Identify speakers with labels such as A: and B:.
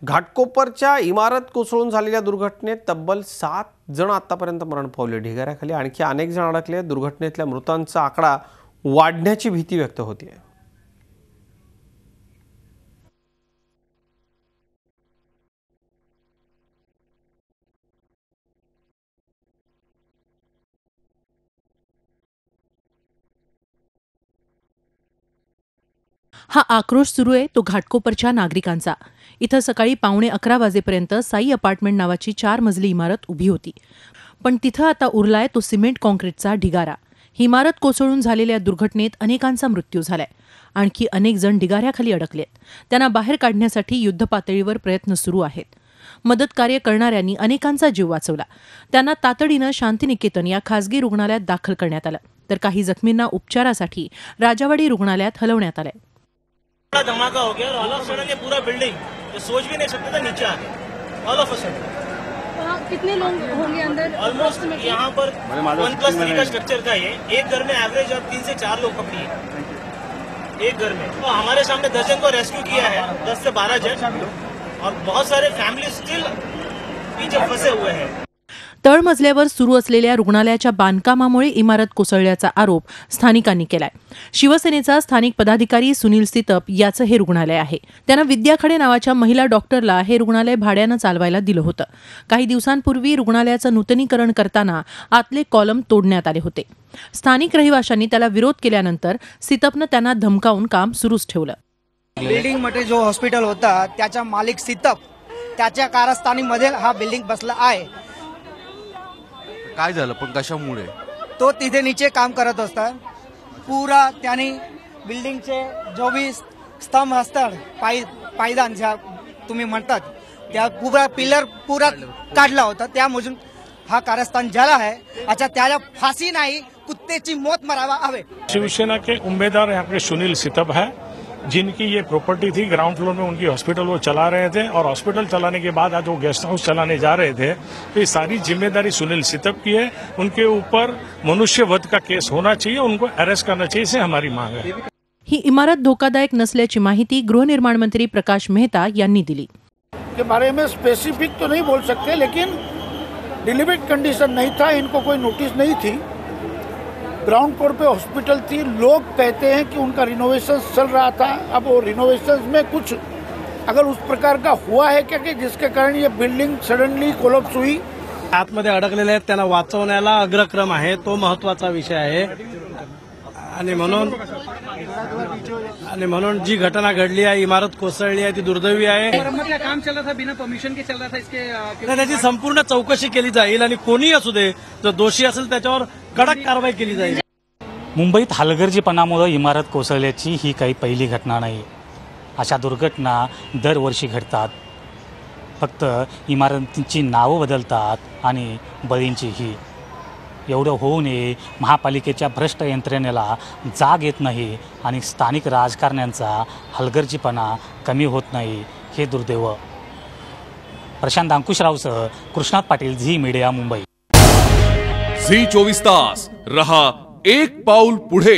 A: घाटकोपरच्या इमारत कोसळून झालेल्या दुर्घटनेत तब्बल 7 जण आतापर्यंत मरण पावले। ढिगाऱ्याखाली आणखी अनेक जण अडकले। दुर्घटनेतल्या मृतांचा आकडा वाढण्याची भीती व्यक्त होते।
B: हा आक्रोश सुरू आहे तो घाटकोपरच्या नागरिकांचा। इथं सकाळी 11:15 वाजेपर्यंत साई अपार्टमेंट नावाची 4 मजली इमारत उभी होती, पण तिथं आता उरलाय तो सिमेंट कॉन्क्रीटचा ढिगारा। ही इमारत कोसळून झालेल्या दुर्घटनेत अनेकांचा मृत्यू झालाय। आणखी अनेक जण ढिगाऱ्याखाली अडकलेत। त्यांना बाहेर काढण्यासाठी युद्धपातळीवर प्रयत्न सुरू आहेत। मदत कार्य करणाऱ्यांनी अनेकांचा जीव वाचवला। त्यांना तातडीनं शांतिनिकेतन या खासगी रुग्णालयात दाखल करण्यात आलं, तर काही जखमींना उपचारासाठी राजावाडी रुग्णालयात हलवण्यात आलंय।
C: बड़ा धमाका हो गया और ऑल ऑफ सडन ये पूरा बिल्डिंग जो सोच भी नहीं सकते थे नीचे आ गया ऑल ऑफ अ सडन।
D: कितने लोग होंगे अंदर?
C: ऑलमोस्ट यहाँ पर 1+3 का स्ट्रक्चर था। ये एक घर में एवरेज आप 3 से 4 लोग पकड़िए एक घर में। तो हमारे सामने 10 जन को रेस्क्यू किया है, 10 से 12 जन, और बहुत सारे फैमिली स्टिल पीछे फंसे हुए हैं।
B: तळमजल्यावर सुरू असलेल्या रुग्णालयाच्या बांधकामामुळे इमारत कोसळल्याचा आरोप स्थानिकांनी केलाय। शिवसेनेचा स्थानिक पदाधिकारी सुनील सितप याचं हे रुग्णालय आहे। त्यानं विद्याखडे नावाच्या महिला डॉक्टरला हे रुग्णालय भाड्यानं चालवायला दिलं होतं। काही दिवसांपूर्वी रुग्णालयाचं नूतनीकरण करताना आतले कॉलम तोडण्यात आले होते। स्थानिक रहिवाशांनी त्याला विरोध केल्यानंतर सितपनं त्यांना धमकावून काम सुरूच ठेवलं।
E: बिल्डिंगमध्ये जो हॉस्पिटल होता त्याचा मालिक सितप त्याच्या कारस्थानीमध्ये हा बिल्डिंग बसला आहे।
F: काय झालं पण कशामुळे?
E: तो तिथे नीचे काम करत असता। पुरा त्याने बिल्डिंगचे जो भी स्तंभ असतात पायदान ज्या तुम्ही म्हणतात त्या पुरा पिलर पुरा काढला होता। त्यामधून हा कारस्थान झाला आहे। अच्छा त्याला फाशी नाही, कुत्तेची मौत मरावा हवे।
G: शिवसेना के उम्मीदवार यहाँ पे सुनील सितप है, जिनकी ये प्रॉपर्टी थी। ग्राउंड फ्लोर में उनकी हॉस्पिटल वो चला रहे थे और हॉस्पिटल चलाने के बाद आज वो गेस्ट हाउस चलाने जा रहे थे। तो ये सारी जिम्मेदारी सुनील सितप की है। उनके ऊपर मनुष्यवध का केस होना चाहिए, उनको अरेस्ट करना चाहिए, से हमारी मांग है।
B: ही इमारत धोकादायक नसल्याची माहिती गृहनिर्माण मंत्री प्रकाश मेहता यांनी दिली।
H: के बारे में स्पेसिफिक तो नहीं बोल सकते, लेकिन डिलीवेट कंडीशन नहीं था, इनको कोई नोटिस नहीं थी। ग्राउंड फ्लोर पे हॉस्पिटल थी। लोग कहते हैं कि उनका रिनोवेशन चल रहा था। अब वो रिनोवेशन में कुछ अगर उस प्रकार का हुआ है क्या कि जिसके कारण ये बिल्डिंग सडनली कोलॅप्स हुई।
I: आतमध्ये अडकलेले आहेत त्यांना वाचवण्याला अग्रक्रम आहे, तो महत्त्वाचा विषय आहे। आणि म्हणून जी घटना घडली आहे, इमारत कोसळली आहे, ती दुर्दैवी आहे।
E: काम चल रहा था बिना परमिशन के चल रहा था। इसके
I: त्याची संपूर्ण चौकशी केली जाईल आणि कोणीही असू दे, जर दोषी असेल त्याच्यावर कडक कारवाई केली जाईल।
J: मुंबईत हलगर्जीपणामुळे इमारत कोसळल्याची ही काही पहिली घटना नाही। अशा दुर्घटना दरवर्षी घडतात। फक्त इमारतींची नावं बदलतात आणि बळींचीही। एवढं होऊ नये, महापालिकेच्या भ्रष्ट यंत्रणेला जाग येत नाही आणि स्थानिक राजकारण्यांचा हलगर्जीपणा कमी होत नाही, हे दुर्दैव। प्रशांत अंकुशरावसह कृष्णात पाटील, झी मीडिया, मुंबई।
K: झी 24 तास रहा एक पाऊल पुढे।